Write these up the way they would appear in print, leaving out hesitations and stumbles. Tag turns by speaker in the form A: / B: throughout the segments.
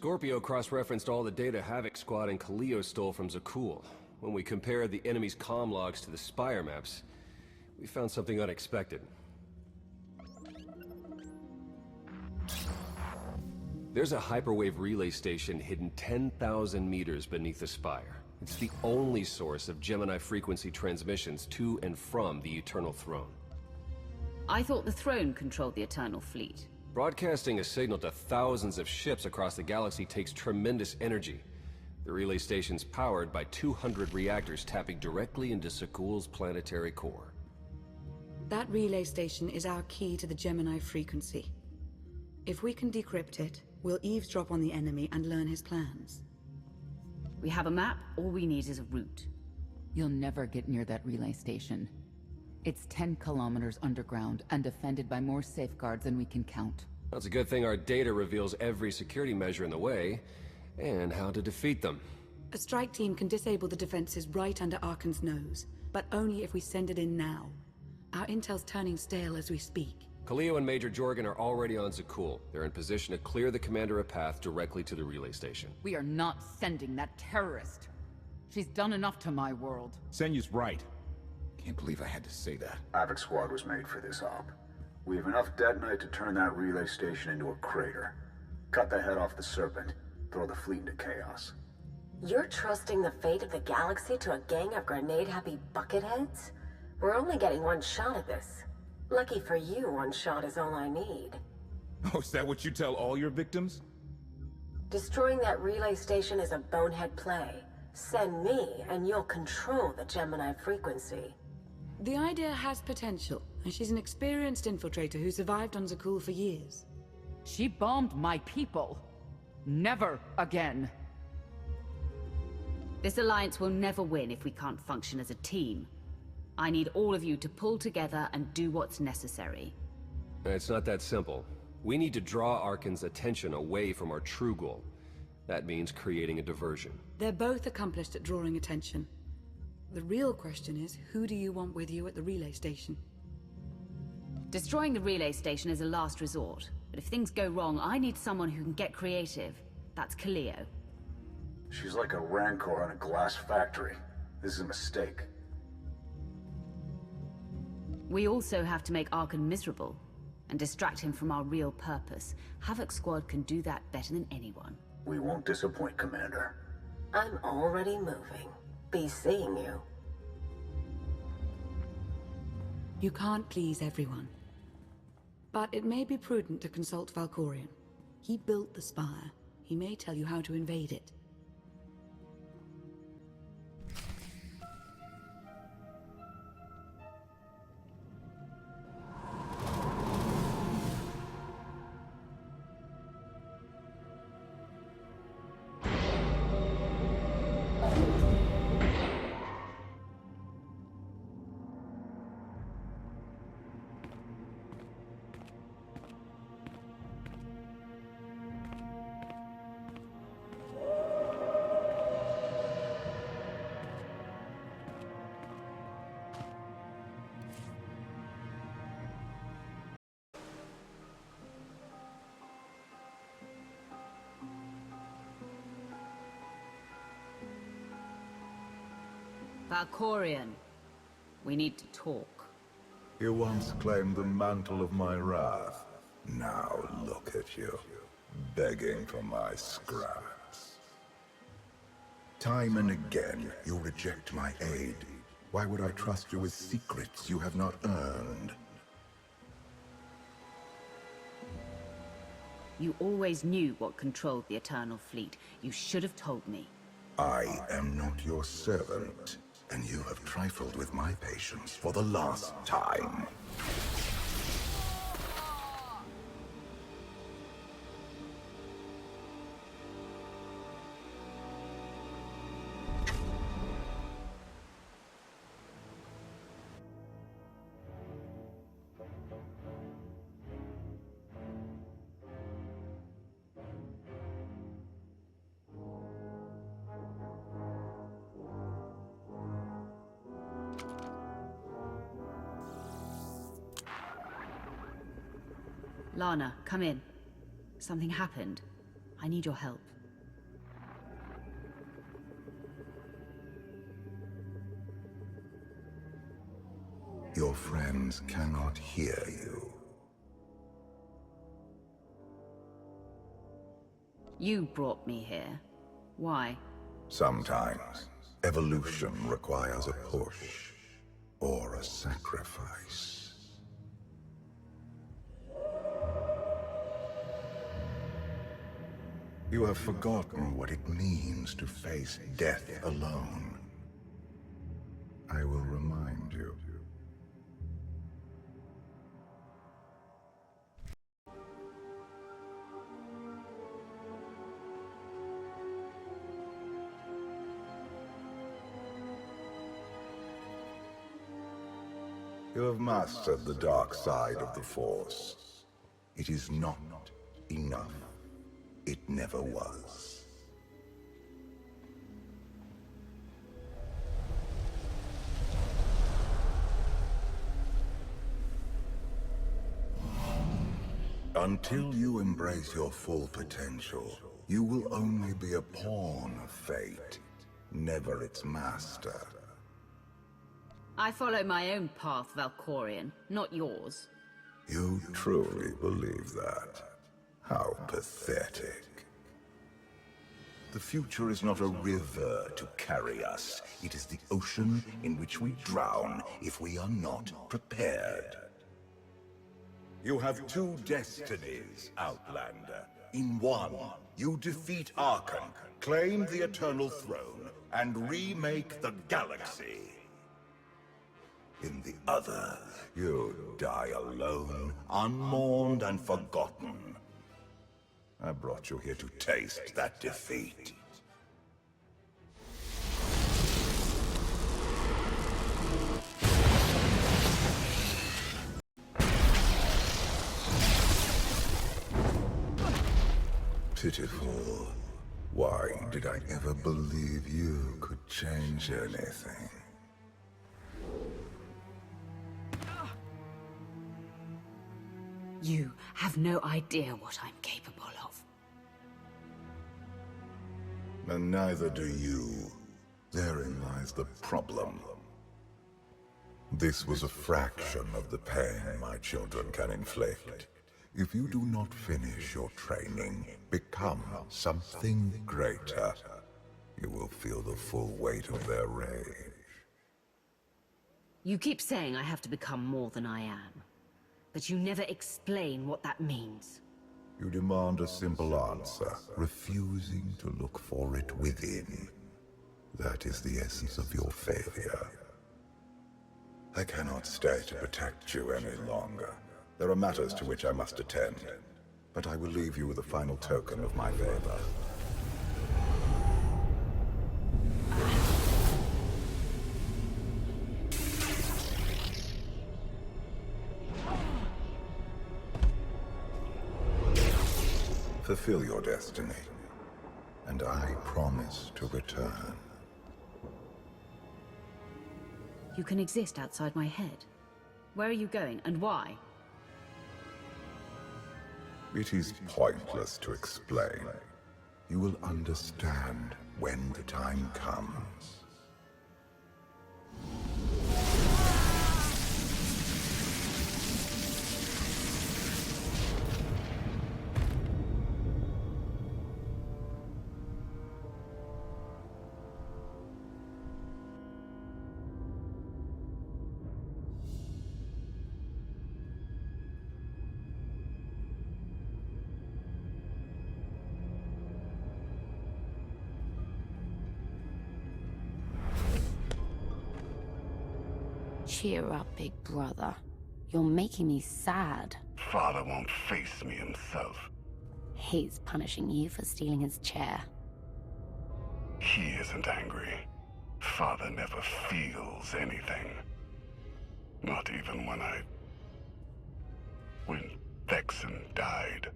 A: Scorpio cross-referenced all the data Havoc Squad and Kaleo stole from Zakul. When we compared the enemy's comm logs to the Spire maps, we found something unexpected. There's a hyperwave relay station hidden 10,000 meters beneath the Spire. It's the only source of Gemini frequency transmissions to and from the Eternal Throne.
B: I thought the throne controlled the Eternal Fleet.
A: Broadcasting a signal to thousands of ships across the galaxy takes tremendous energy. The relay station's powered by 200 reactors tapping directly into Zakul's planetary core.
C: That relay station is our key to the Gemini frequency. If we can decrypt it, we'll eavesdrop on the enemy and learn his plans.
B: We have a map, all we need is a route.
D: You'll never get near that relay station. It's 10 kilometers underground and defended by more safeguards than we can count.
A: That's a good thing our data reveals every security measure in the way, and how to defeat them.
C: A strike team can disable the defenses right under Arkan's nose, but only if we send it in now. Our intel's turning stale as we speak.
A: Kaleo and Major Jorgen are already on Zakul. They're in position to clear the commander a path directly to the relay station.
D: We are not sending that terrorist. She's done enough to my world.
E: Senyu's right. Can't believe I had to say that.
F: Havoc Squad was made for this op. We have enough detonite to turn that relay station into a crater. Cut the head off the Serpent. Throw the fleet into chaos.
G: You're trusting the fate of the galaxy to a gang of grenade-happy bucketheads? We're only getting one shot at this. Lucky for you, one shot is all I need.
E: Oh, is that what you tell all your victims?
G: Destroying that relay station is a bonehead play. Send me, and you'll control the Gemini frequency.
C: The idea has potential, and she's an experienced infiltrator who survived on Zakul for years.
D: She bombed my people. Never again.
B: This alliance will never win if we can't function as a team. I need all of you to pull together and do what's necessary.
A: It's not that simple. We need to draw Arkan's attention away from our true goal. That means creating a diversion.
C: They're both accomplished at drawing attention. The real question is, who do you want with you at the relay station?
B: Destroying the relay station is a last resort. But if things go wrong, I need someone who can get creative. That's Kaleo.
F: She's like a rancor in a glass factory. This is a mistake.
B: We also have to make Arkan miserable, and distract him from our real purpose. Havoc Squad can do that better than anyone.
F: We won't disappoint, Commander.
G: I'm already moving. Be seeing you.
C: You can't please everyone. But it may be prudent to consult Valkorion. He built the Spire. He may tell you how to invade it.
B: Valkorion, we need to talk.
H: You once claimed the mantle of my wrath. Now look at you, begging for my scraps. Time and again, you reject my aid. Why would I trust you with secrets you have not earned?
B: You always knew what controlled the Eternal Fleet. You should have told me.
H: I am not your servant, and you have trifled with my patience for the last time.
B: Lana, come in. Something happened. I need your help.
H: Your friends cannot hear you.
B: You brought me here. Why?
H: Sometimes, evolution requires a push, or a sacrifice. You have forgotten what it means to face death alone. I will remind you. You have mastered the dark side of the Force. It is not enough. It never was. Until you embrace your full potential, you will only be a pawn of fate, never its master.
B: I follow my own path, Valkorion, not yours.
H: You truly believe that? How pathetic. The future is not a river to carry us. It is the ocean in which we drown if we are not prepared. You have two destinies, Outlander. In one, you defeat Archon, claim the Eternal Throne, and remake the galaxy. In the other, you die alone, unmourned and forgotten. I brought you here to taste that defeat. Pitiful. Why did I ever believe you could change anything?
B: You have no idea what I'm capable of.
H: And neither do you. Therein lies the problem. This was a fraction of the pain my children can inflict. If you do not finish your training, become something greater, you will feel the full weight of their rage.
B: You keep saying I have to become more than I am, but you never explain what that means.
H: You demand a simple answer, refusing to look for it within. That is the essence of your failure. I cannot stay to protect you any longer. There are matters to which I must attend, but I will leave you with a final token of my favor. Fulfill your destiny, and I promise to return.
B: You can exist outside my head. Where are you going, and why?
H: It is pointless to explain. You will understand when the time comes.
I: Cheer up, big brother. You're making me sad.
J: Father won't face me himself.
I: He's punishing you for stealing his chair.
J: He isn't angry. Father never feels anything. Not even when Vexen died.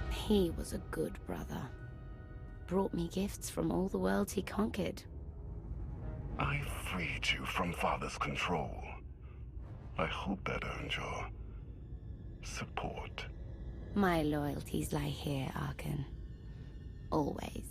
I: He was a good brother. Brought me gifts from all the worlds he conquered.
J: I freed you from Father's control. I hope that earned your support.
I: My loyalties lie here, Archon. Always.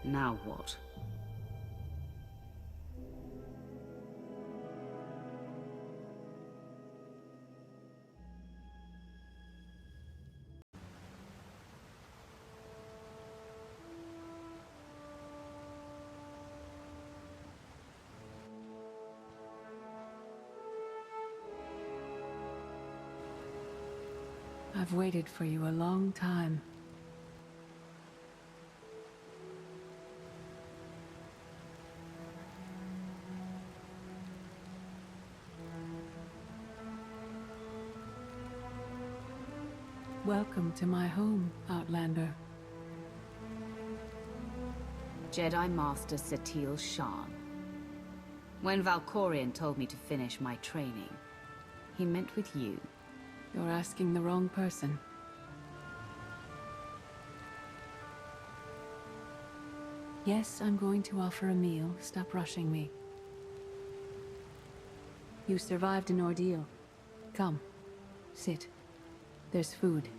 B: Now what?
C: I've waited for you a long time. Welcome to my home, Outlander.
B: Jedi Master Satil Shan. When Valkorion told me to finish my training, he meant with you.
C: You're asking the wrong person. Yes, I'm going to offer a meal. Stop rushing me. You survived an ordeal. Come, sit. There's food.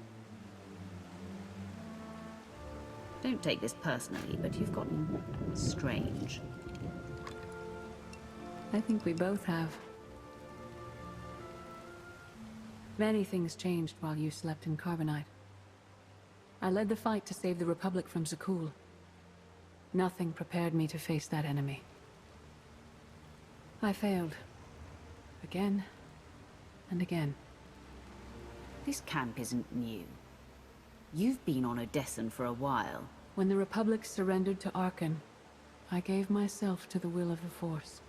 B: Don't take this personally, but you've gotten strange.
C: I think we both have. Many things changed while you slept in Carbonite. I led the fight to save the Republic from Zakul. Nothing prepared me to face that enemy. I failed. Again and again.
B: This camp isn't new. You've been on Odessen for a while.
C: When the Republic surrendered to Arkan, I gave myself to the will of the Force.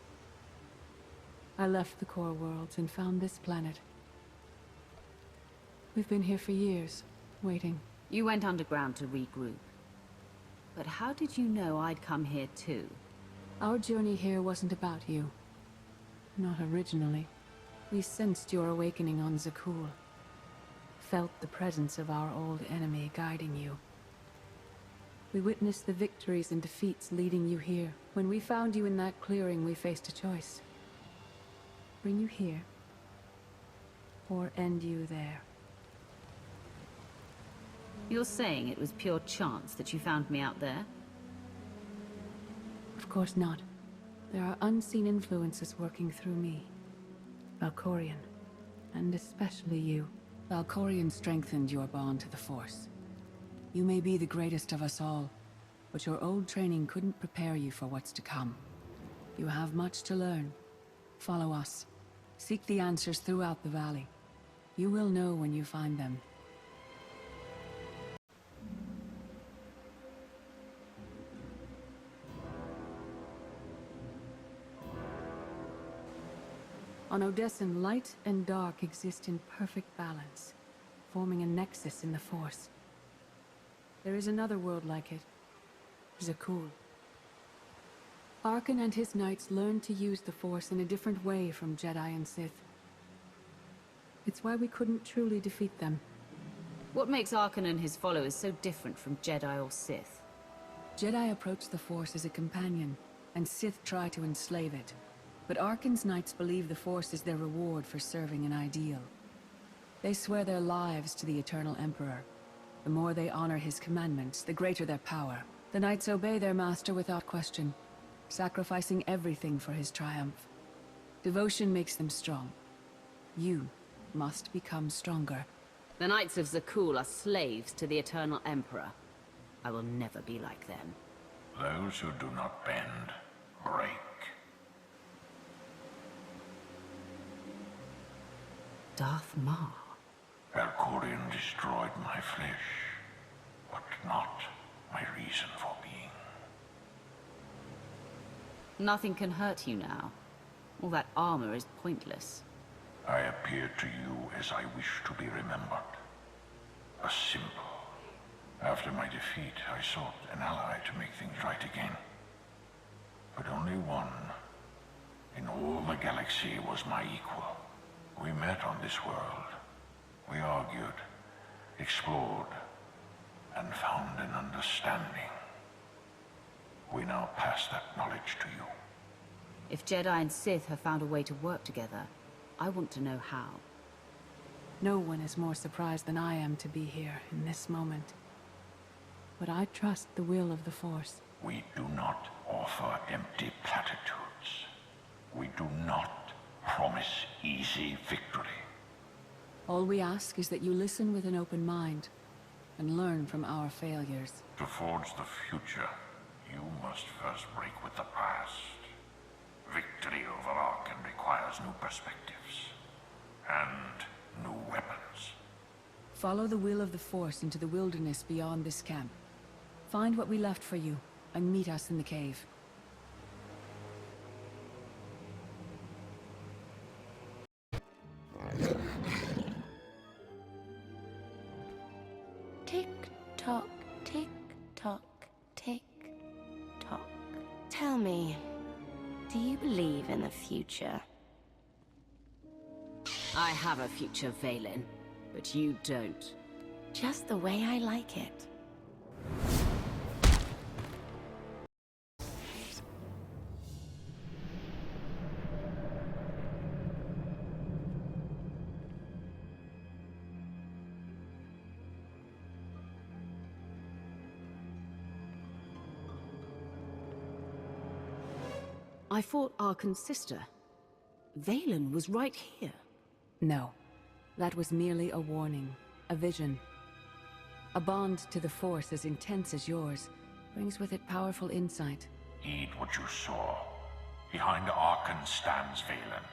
C: I left the core worlds and found this planet. We've been here for years, waiting.
B: You went underground to regroup. But how did you know I'd come here too?
C: Our journey here wasn't about you. Not originally. We sensed your awakening on Zakul. Felt the presence of our old enemy guiding you. We witnessed the victories and defeats leading you here. When we found you in that clearing, we faced a choice. Bring you here, or end you there.
B: You're saying it was pure chance that you found me out there?
C: Of course not. There are unseen influences working through me. Valkorion, and especially you.
D: Valkorion strengthened your bond to the Force. You may be the greatest of us all, but your old training couldn't prepare you for what's to come. You have much to learn. Follow us. Seek the answers throughout the valley. You will know when you find them.
C: On Odessen, light and dark exist in perfect balance, forming a nexus in the Force. There is another world like it, Zakul. Arkan and his knights learned to use the Force in a different way from Jedi and Sith. It's why we couldn't truly defeat them.
B: What makes Arkan and his followers so different from Jedi or Sith?
D: Jedi approach the Force as a companion, and Sith try to enslave it. But Arkan's knights believe the Force is their reward for serving an ideal. They swear their lives to the Eternal Emperor. The more they honor his commandments, the greater their power. The knights obey their master without question, sacrificing everything for his triumph. Devotion makes them strong. You must become stronger.
B: The Knights of Zakul are slaves to the Eternal Emperor. I will never be like them.
J: Those who do not bend, break.
B: Darth Maul.
J: Valkorion destroyed my flesh, but not my reason for being.
B: Nothing can hurt you now. All that armor is pointless.
J: I appear to you as I wish to be remembered. A symbol. After my defeat, I sought an ally to make things right again. But only one in all the galaxy was my equal. We met on this world. We argued, explored, and found an understanding. We now pass that knowledge to you.
B: If Jedi and Sith have found a way to work together, I want to know how.
C: No one is more surprised than I am to be here in this moment. But I trust the will of the Force.
J: We do not offer empty platitudes. We do not promise easy victory.
D: All we ask is that you listen with an open mind and learn from our failures.
J: To forge the future, you must first break with the past. Victory over Arkan requires new perspectives and new weapons.
D: Follow the will of the Force into the wilderness beyond this camp. Find what we left for you, and meet us in the cave.
I: Tick-tock, tick-tock, tick-tock. Tell me, do you believe in the future?
B: I have a future, Vaylin, but you don't.
I: Just the way I like it.
B: I fought Arkan's sister. Vaylin was right here.
D: No. That was merely a warning, a vision. A bond to the Force as intense as yours brings with it powerful insight.
J: Heed what you saw. Behind Arkan stands Vaylin,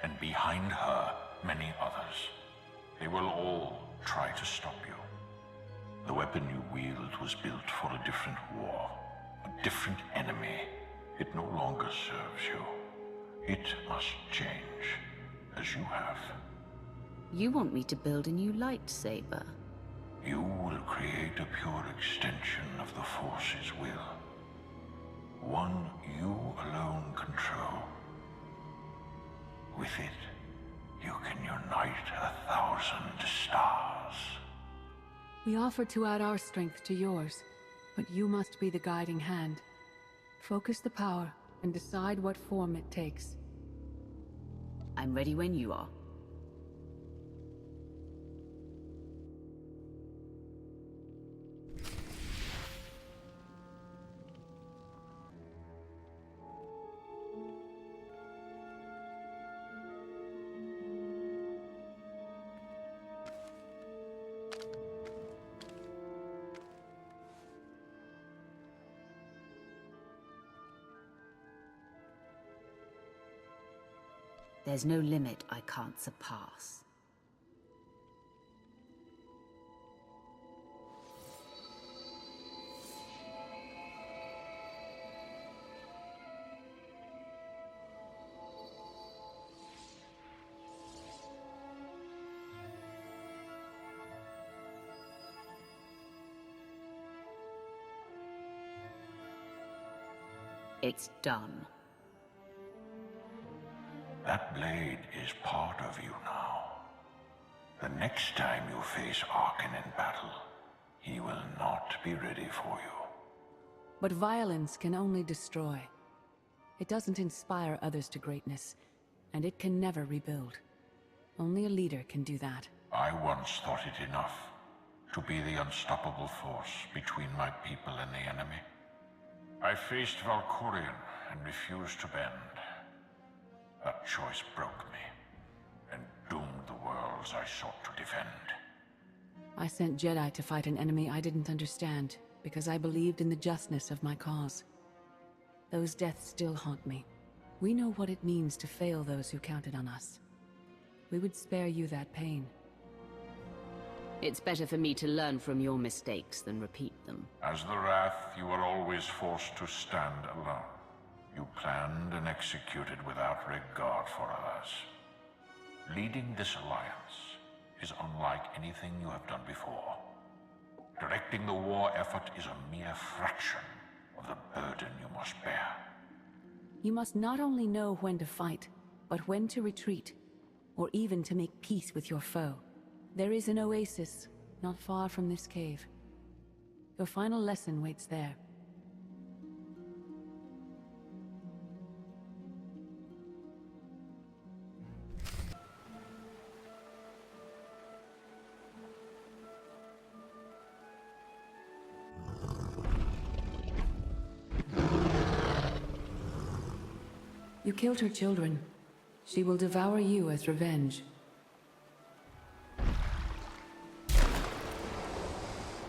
J: and behind her, many others. They will all try to stop you. The weapon you wield was built for a different war, a different enemy. It no longer serves you. It must change, as you have.
B: You want me to build a new lightsaber?
J: You will create a pure extension of the Force's will. One you alone control. With it, you can unite 1,000 stars.
D: We offer to add our strength to yours, but you must be the guiding hand. Focus the power and decide what form it takes.
B: I'm ready when you are. There's no limit I can't surpass. It's done.
J: That blade is part of you now. The next time you face Arkan in battle, he will not be ready for you.
D: But violence can only destroy. It doesn't inspire others to greatness, and it can never rebuild. Only a leader can do that.
J: I once thought it enough to be the unstoppable force between my people and the enemy. I faced Valkorion and refused to bend. That choice broke me, and doomed the worlds I sought to defend.
D: I sent Jedi to fight an enemy I didn't understand, because I believed in the justness of my cause. Those deaths still haunt me. We know what it means to fail those who counted on us. We would spare you that pain.
B: It's better for me to learn from your mistakes than repeat them.
J: As the Wrath, you were always forced to stand alone. You planned and executed without regard for others. Leading this alliance is unlike anything you have done before. Directing the war effort is a mere fraction of the burden you must bear.
D: You must not only know when to fight, but when to retreat, or even to make peace with your foe. There is an oasis not far from this cave. Your final lesson waits there.
C: You killed her children. She will devour you as revenge.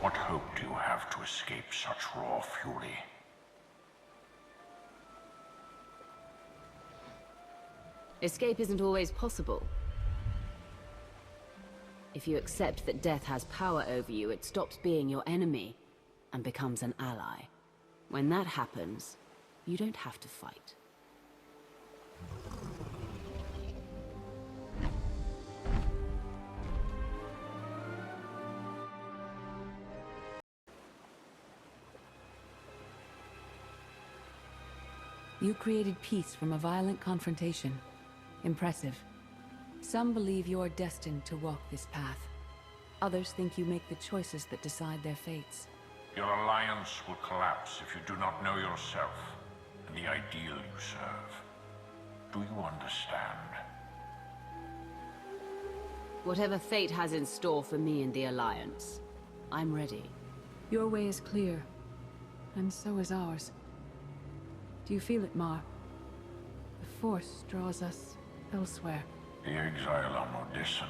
J: What hope do you have to escape such raw fury?
B: Escape isn't always possible. If you accept that death has power over you, it stops being your enemy and becomes an ally. When that happens, you don't have to fight.
C: You created peace from a violent confrontation. Impressive. Some believe you're destined to walk this path. Others think you make the choices that decide their fates.
J: Your alliance will collapse if you do not know yourself and the ideal you serve. Do you understand?
B: Whatever fate has in store for me and the Alliance, I'm ready.
C: Your way is clear, and so is ours. Do you feel it, Mar? The Force draws us elsewhere.
J: The exile on Odysseum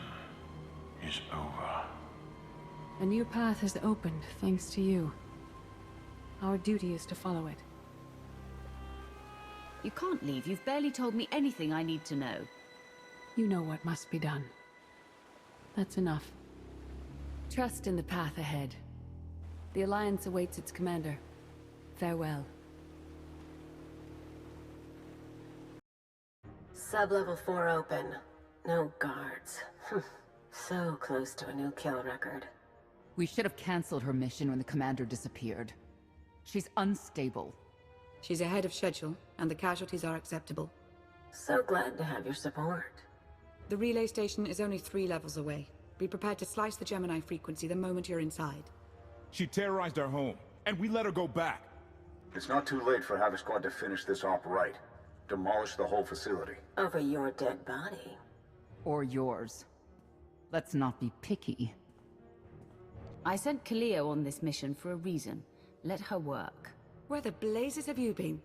J: is over.
C: A new path has opened, thanks to you. Our duty is to follow it.
B: You can't leave. You've barely told me anything I need to know.
C: You know what must be done. That's enough. Trust in the path ahead. The Alliance awaits its commander. Farewell.
G: Sub-level 4 open. No guards. So close to a new kill record.
K: We should have canceled her mission when the commander disappeared. She's unstable.
L: She's ahead of schedule, and the casualties are acceptable.
G: So glad to have your support.
L: The relay station is only 3 levels away. Be prepared to slice the Gemini frequency the moment you're inside.
E: She terrorized our home, and we let her go back.
F: It's not too late for Havoc Squad to finish this op right. Demolish the whole facility.
G: Over your dead body.
K: Or yours. Let's not be picky.
B: I sent Kaleo on this mission for a reason. Let her work.
L: Where the blazes have you been?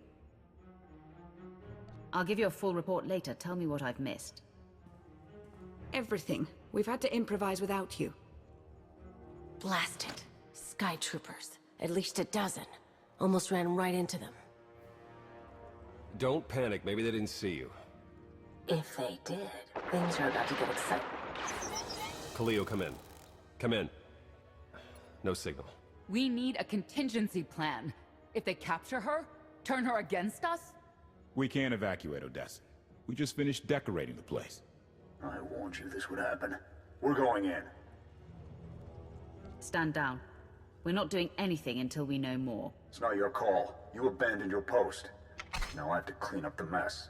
B: I'll give you a full report later. Tell me what I've missed.
L: Everything. We've had to improvise without you.
G: Blast it. Sky troopers. At least a dozen. Almost ran right into them.
A: Don't panic. Maybe they didn't see you.
G: If they did, things are about to get exciting.
A: Kaleo, come in. Come in. No signal.
K: We need a contingency plan. If they capture her, turn her against us?
E: We can't evacuate Odessa. We just finished decorating the place.
F: I warned you this would happen. We're going in.
B: Stand down. We're not doing anything until we know more.
F: It's not your call. You abandoned your post. Now I have to clean up the mess.